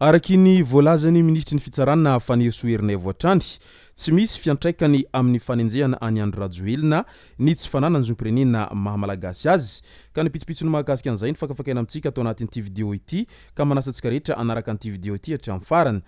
Araky ny voalazany ministry ny fitsarana Faniry Soerinay Voatrandry, tsy misy fiantraikany amin'ny fanenjehana any Andry Rajoelina ny tsy fananany zom-pirenena mahamalagasy azy. Ka nipitsipitsony mahakasika an'izay ny fakafakaina amintsika atao anatin'ity vidéo ity, ka manasa antsika rehetra anaraka an'ity vidéo ity hatramin'ny farany.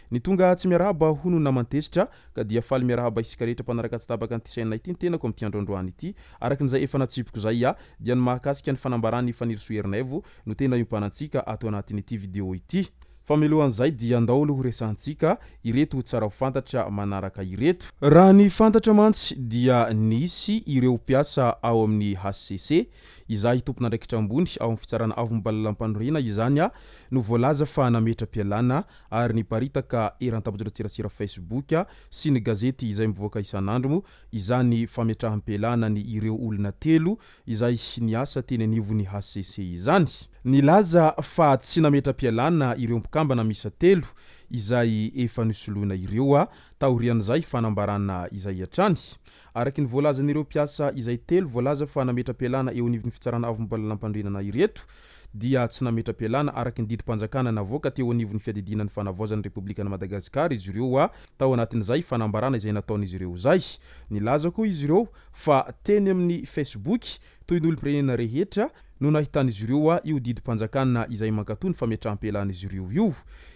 Ny tonga tsy miarahaba hono namantesitra ka dia faly miarahaba isika rehetra mpanaraka tsy tabaka an'ity chaîne ity ny tenako amin'ity androandroany ity. Araka an'izay efa natsipiko zay dia ny mahakasika ny fanambarany Faniry Soerinaivo no tena iompanan-tsika atao anatin'ity vidéo ity. Fa mialohan'izay dia andao aloha resantsika ireto tsara ho fantatra manaraka ireto. Raha ny fantatra mantsy dia nisy ireo mpiasa ao amin'ny HCC izay tompon'andraikitra ambony ao amin'ny fitsarana avo mobalalam-pandrohina izany no voalaza fa nametra-pialana ary niparitaka eran-tambajotran-tserasera Facebook sy ny gazety izay mivoaka isan'andro izany fametraham-pialana ny ireo olona telo izay niasa teny anivon'ny HCC izany. Nilaza fa tsy nametra-pialana ireo mpikambana misa telo izay efa nisoloina ireo taorian'izay fanambarana izay hatrany. Araky ny voalazan'ireo mpiasa izay telo voalaza fa nametra-pialana eo anivon'ny fitsarana avo mobalalam-pandrohina ireto dia tsy nametra-pialana araky ny didim-panjakana navoaka teo anivon'ny fiadidinan'ny fanavaozan'ny Repoblikan'i Madagasikara izy ireo tao anatin'izay fanambarana izay nataon'izy ireo zay. Nilaza koa izy ireo fa teny amin'ny Facebook toy ny olo-pirenena rehetra no nahitan'izy ireo io didim-panjakana izay mankatony fametraham-pialana izy ireo io.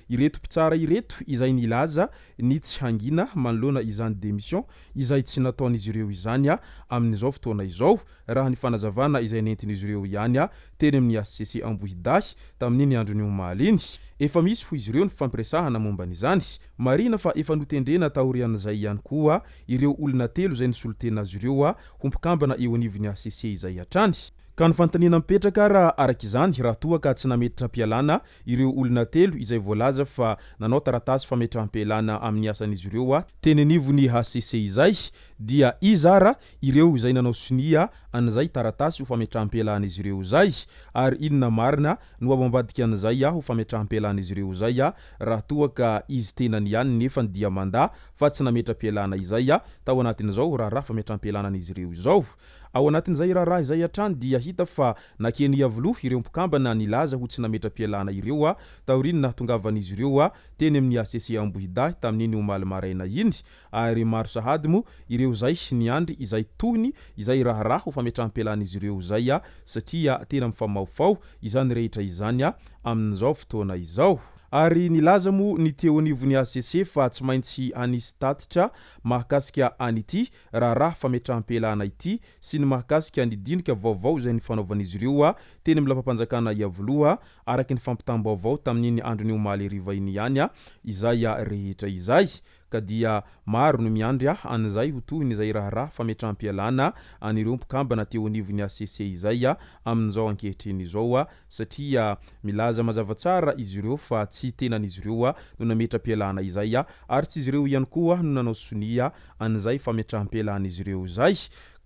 Ireto mpitsara ireto izay nilaza ny tsy hangina manoloana izany démission izay tsy nataon'izy ireo izany amin'izao fotoana izao raha ny fanazavana izay nentin'izy ireo ihany teny amin'ny HCC Ambohidahy tamin'iny andron'ny omaly iny. Efa misy ho izy ireo ny fampiresahana momban'izany. Marina fa efa notendrena taorian'izay ihany koa ireo olona telo izay nisolotena azy ireo ho mpikambana eo anivon'ny HCC izay hatrany. Ka ny fanontaniana mipetraka raha araka izany raha toa ka tsy nametra-pialana ireo olona telo izay voalaza fa nanao taratasy fametraham-pialana amin'ny asan'izy ireo teny anivon'ny HCC izay dia izara ireo izay nanao sonia an'izay taratasy ho fametraham-pialana izy ireo zay ary inona marina no ambadika an'izay ho fametraham-pialana izy ireo zay raha toa ka izy tenany ihany nefa dia manda fa tsy nametra-pialana izay tao anatin'izao raha fametraham-pialana izy ireo izao. Ao anatin'izay raha izay hatrany dia hita fa nakeny avoloha ireo mpikambana nilaza ho tsy nametra-pialana ireo taoriny nahatongavan'izy ireo teny amin'ny HCC Ambohidahy tamin'iny omaly maraina iny ary maro sahady mo ireo zay niandry izay tony izay raha ho fametraham-pialana izy ireo zay satria tena mifamaofao izany rehetra izany amin'izao fotoana izao. Ary nilaza mo ny teo anivon'ny HCC fa tsy maintsy anisy tatitra mahakasika an'ity raha fametraham-pialana ity sy ny mahakasika ny dinika vaovao izay nifanaovan'izy ireo teny amin'ny lampam-panjakana iavoloha araky ny fampitam-baovao tamin'iny andron'ny omaly hariva iny ihany izay rehetra izay. Ka dia maro no miandry an'izay ho toy ny izay raha fametraham-pialana anireo mpikambana teo anivon'ny HCC izay amin'izao ankehitriny izao satria milaza mazava tsara izy ireo fa tsy tenan'izy ireo no nametra-pialana izay ary tsy izy ireo ihany koa no nanao sonia an'izay fametraham-pialana izy ireo zay.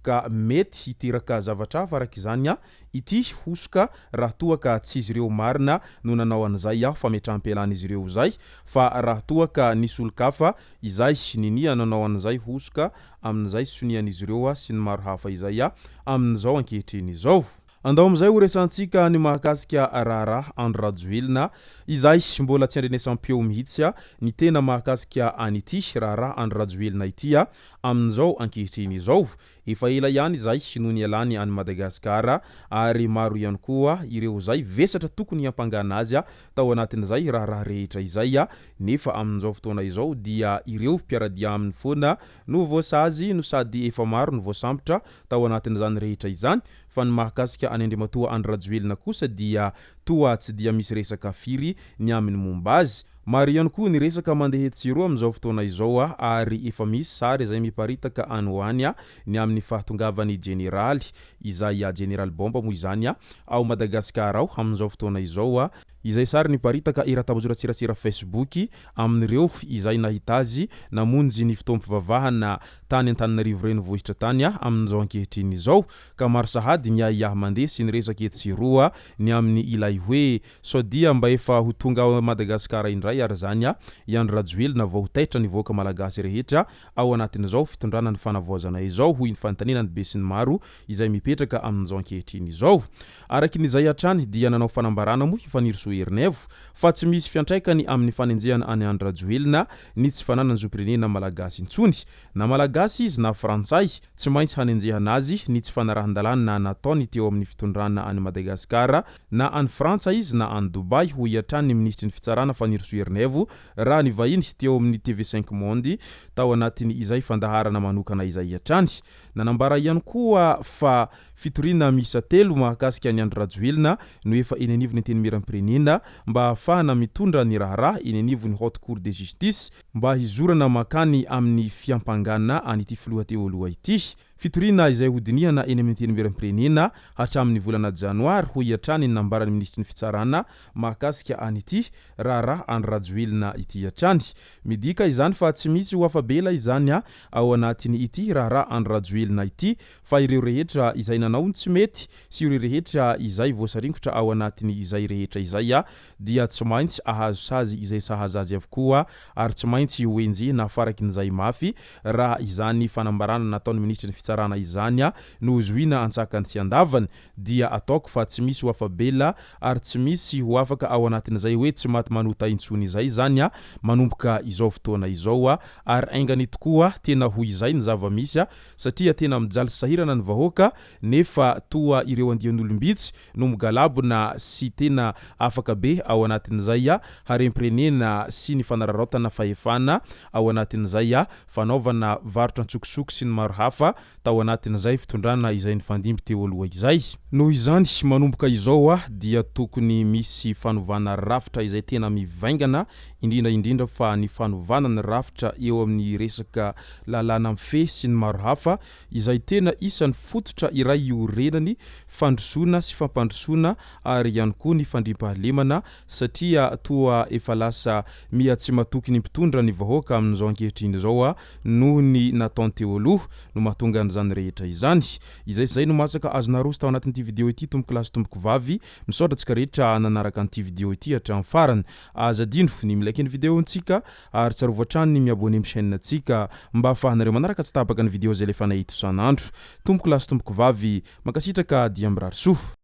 Ka mety hiteraka zavatra hafa araka izany ity hosoka raha toa ka tsy izy ireo marina no nanao an'izay fametraham-pialana izy ireo zay fa raha toa ka nisy olo-kafa izay ninia nanao an'izay hosoka amin'izay sonian'izy ireo sy ny maro hafa izay amin'izao ankehitriny izao. Andao am'izay ho resantsika ny mahakasika raha Andry Rajoelina izay mbola tsy andrenesam-peo mihitsy ny tena mahakasika an'ity raha Andry Rajoelina ity amin'izao ankehitriny izao. Efa ela ihany izay no nialany any Madagasikara ary maro ihany koa ireo zay vesatra tokony hampangana azy tao anatin'izay raha rehetra izay nefa amin'izao fotoana izao dia ireo mpiaradia aminy foana no voasazy no sady efa maro no voasambotra tao anatin'izany rehetra izany. Fa ny mahakasika any Andriamatoa Andry Rajoelina kosa dia toa tsy dia misy resaka firy ny amin'ny momba azy. Maro ihany koa ny resaka mandeha tsiro amin'izao fotoana izao ary efa misy sary izay miparitaka any ho any ny amin'ny fahatongavan'ny generaly izay generaly Bomba moa izany ao Madagasikara ao amin'izao fotoana izao izay sary niparitaka iratabazoratsiratsira Facebook amin'ireo izay nahita azy namonjy ny fitoam-pivavahana tany Antananarivo renivohitra tany amin'izao ankehitriny izao ka maro sahady ny aiahy mandeha sy ny resaka etsiroa ny amin'ny ilay hoe sodia mba efa ho tonga ao Madagasikara indray ary zany Iandro Rajoelina vao taitra ny voaka malagasy rehetra ao anatin'izao fitondrana ny fanavoazana izao hoy ny fantanina ny be sy ny maro izay mipetraka amin'izao ankehitriny izao. Araky n'izay hatrany dia nanao fanambarana moa Faniro Sohernevo fa tsy misy fiantraikany amin'ny fanenjehana any Iandro Rajoelina ny tsy fananany zom-pirenena malagasy intsony na malagasy izy na frantsay tsy maintsy hanenjehana azy ny tsy fanarahan-dalàna nataony teo amin'ny fitondrana any Madagasikara na any Frantsa izy na any Dubai hoy hatrany ny ministry ny fitsarana Faniro Sohernevo raha ny vahiny teo amin'ny TV5 Monde tao anatin'ny izay fandaharana manokana izay hatrany. Nanambara ihany koa fa fitoriana misa telo mahakasika ny Iandro Rajoelina no efa eny anivony teny miram-pirenena mba ahafahana mitondra ny raharaha eny anivony Haute Cour de Justice mba hizorana makany amin'ny fiampangana an'ity filoha teo aloha ity. Fitoriana izay hodinihana eny amin'ny teny miram-pirenena hatramin'ny volana Janoary hoy hatrany ny nambarany ministry ny fitsarana mahakasika an'ity raharaha Andro Rajoelina ity hatrany. Midika izany fa tsy misy ho afabela izany ao anatiny ity raharaha Andro Rajoelina ity fa ireo rehetra izay nanao tsy mety sy ireo rehetra izay voasaringotra ao anatiny izay rehetra izay dia tsy maintsy ahazo sazy izay sahaza azy avokoa ary tsy maintsy hoenjehina farakin'izay mafy raha izany fanambarana nataony ministry ny fitsarana izany no zoina antsakany sy andavany dia ataoko fa tsy misy ho afabela ary tsy misy ho afaka ao anatin'izay hoe tsy maty manota intsony izay zany manomboka izao fotoana izao ary aingany tokoa tena ho izay ny zava-misy satria tena mijaly sahirana ny vahoaka nefa toa ireo andian'olombitsy no migalabona sy tena afaka be ao anatin'izay harem-pirenena sy ny fanararaotana fahefana ao anatin'izay fanaovana varotra antsokosoko sy ny maro hafa tao anatin'izay fitondrana izay ny fandimby teo aloha izay. Noho izany manomboka izao dia tokony misy fanovana rafitra izay tena mivaingana indrindra fa ny fanovana ny rafitra eo amin'ny resaka lalàna mifehy sy ny maro hafa izay tena isan'ny fototra iray iorenany fandrosoana sy fampandrosoana ary ihany koa ny fandriam-pahalemana satria toa efa lasa mia tsy matoky ny mpitondra ny vahoaka amin'izao ankehitriny izao noho ny nataony teo aloha no mahatonga an'izany rehetra izany. Izay no masaka azonarosy tao anatin'ity video ity tomboko lasy tomboko vavy misaotra antsika rehetra nanaraka an'ity video ity hatramin'ny farany. Azadino ny milaiky ny video antsika ary tsarova hatrany ny miabone amin'ny chaîne antsika mba ahafahanareo manaraka tsy tapaka ny video zay lefa nahita isan'andro. Tomboko lasy tomboko vavy makasitraka dia mirary soa.